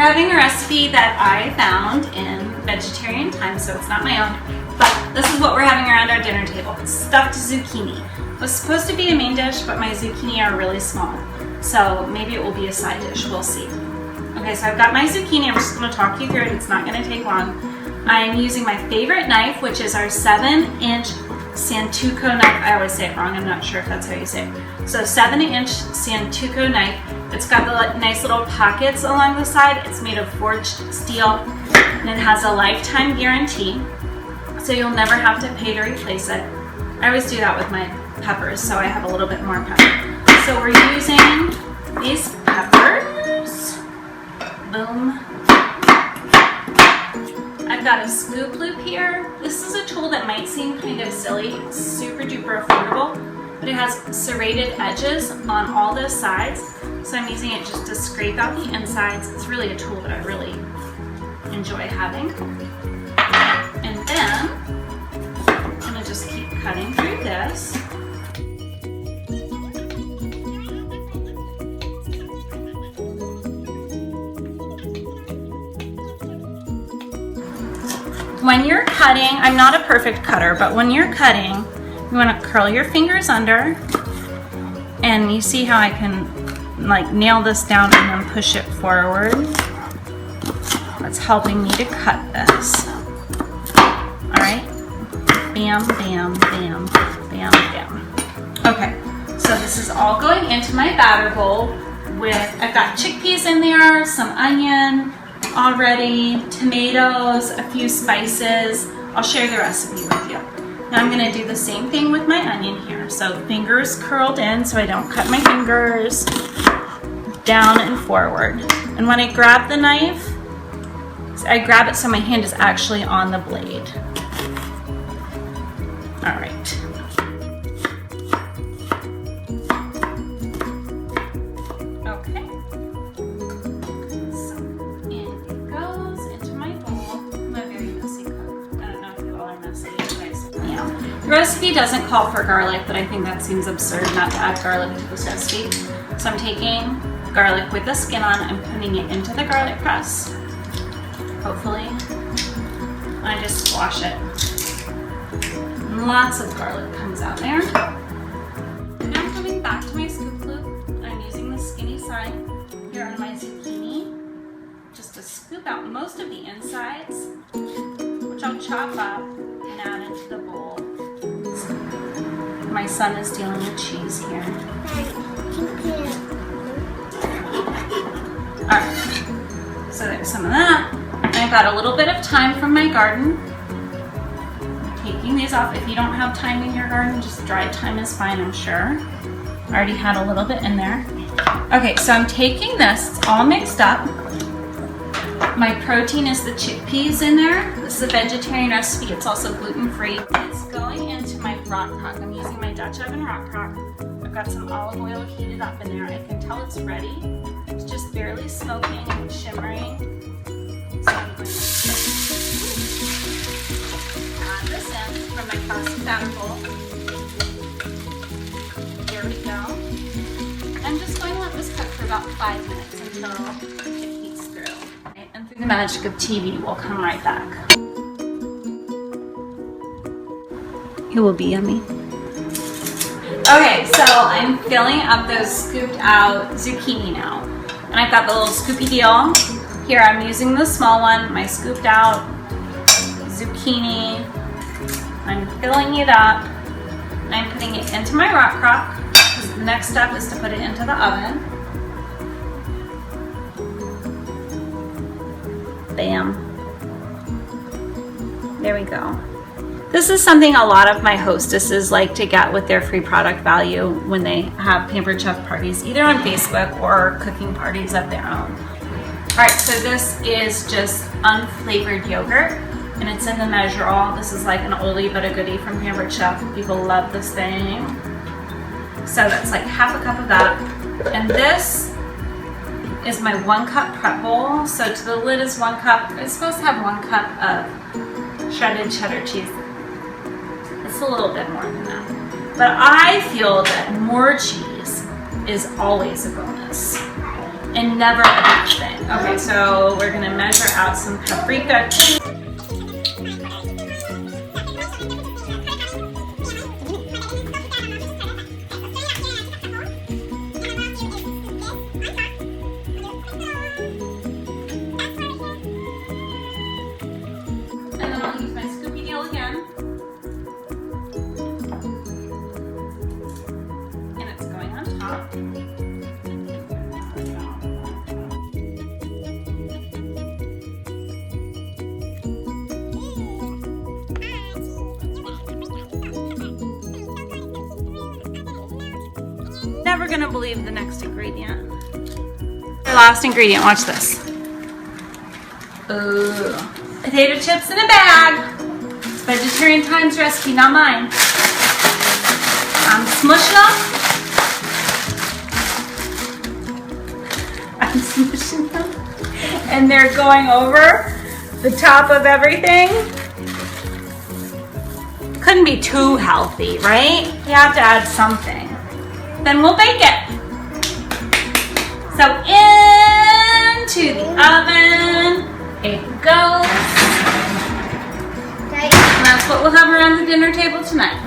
having a recipe that I found in Vegetarian Times, so it's not my own, but this is what we're having around our dinner table. It's stuffed zucchini. It was supposed to be a main dish, but my zucchini are really small, so maybe it will be a side dish. We'll see. Okay, so I've got my zucchini. I'm just going to talk you through it. It's not going to take long. I'm using my favorite knife, which is our 7-inch Santoku knife. I always say it wrong. I'm not sure if that's how you say it. So 7-inch Santoku knife. It's got the nice little pockets along the side. It's made of forged steel, and it has a lifetime guarantee, so you'll never have to pay to replace it. I always do that with my peppers, so I have a little bit more pepper. So we're using these peppers. Boom. I've got a scoop loop here. This is a tool that might seem kind of silly. It's super duper affordable, but it has serrated edges on all the sides. So I'm using it just to scrape out the insides. It's really a tool that I really enjoy having. And then I'm gonna just keep cutting through this. When you're cutting, I'm not a perfect cutter, but when you're cutting, you want to curl your fingers under, and you see how I can like nail this down and then push it forward. That's helping me to cut this. All right, bam, bam, bam, bam, bam. Okay, so this is all going into my batter bowl with, I've got chickpeas in there, some onion already, tomatoes, a few spices. I'll share the recipe with you. Now I'm going to do the same thing with my onion here. So fingers curled in so I don't cut my fingers, down and forward. And when I grab the knife, I grab it so my hand is actually on the blade. All right. The recipe doesn't call for garlic, but I think that seems absurd not to add garlic to this recipe. So I'm taking garlic with the skin on and putting it into the garlic press. Hopefully. And I just squash it. And lots of garlic comes out there. Now I'm coming back to my scoop loop. I'm using the skinny side here on my zucchini just to scoop out most of the insides, which I'll chop up and add into the bowl. My son is dealing with cheese here. Alright, so there's some of that. And I've got a little bit of thyme from my garden. I'm taking these off. If you don't have thyme in your garden, just dried thyme is fine, I'm sure. I already had a little bit in there. Okay, so I'm taking this. It's all mixed up. My protein is the chickpeas in there. This is a vegetarian recipe. It's also gluten-free. It's going into my rock crock. I'm using my Dutch oven rock crock. I've got some olive oil heated up in there. I can tell it's ready. It's just barely smoking and shimmering. So I'm going to add this in from my plastic batter bowl. There we go. I'm just going to let this cook for about 5 minutes until it heats through. And through the magic of TV, we'll come right back. It will be yummy. Okay, so I'm filling up those scooped out zucchini now. And I've got the little scoopy deal. Here I'm using the small one, my scooped out zucchini. I'm filling it up. And I'm putting it into my rock crock. The next step is to put it into the oven. Bam. There we go. This is something a lot of my hostesses like to get with their free product value when they have Pampered Chef parties, either on Facebook or cooking parties of their own. All right, so this is just unflavored yogurt, and it's in the Measure All. This is like an oldie but a goodie from Pampered Chef. People love this thing. So that's like half a cup of that. And this is my 1 cup prep bowl. So to the lid is 1 cup. It's supposed to have 1 cup of shredded cheddar cheese. It's a little bit more than that. But I feel that more cheese is always a bonus and never a bad thing. Okay, so So we're gonna measure out some paprika. And then I'll use my scoopy deal again. And it's going on top. Never gonna believe the next ingredient. The last ingredient, watch this. Ooh. Potato chips in a bag. It's Vegetarian Times recipe, not mine. I'm smushing them. I'm smushing them. And they're going over the top of everything. Couldn't be too healthy, right? You have to add something. Then we'll bake it. So into the oven it goes. And that's what we'll have around the dinner table tonight.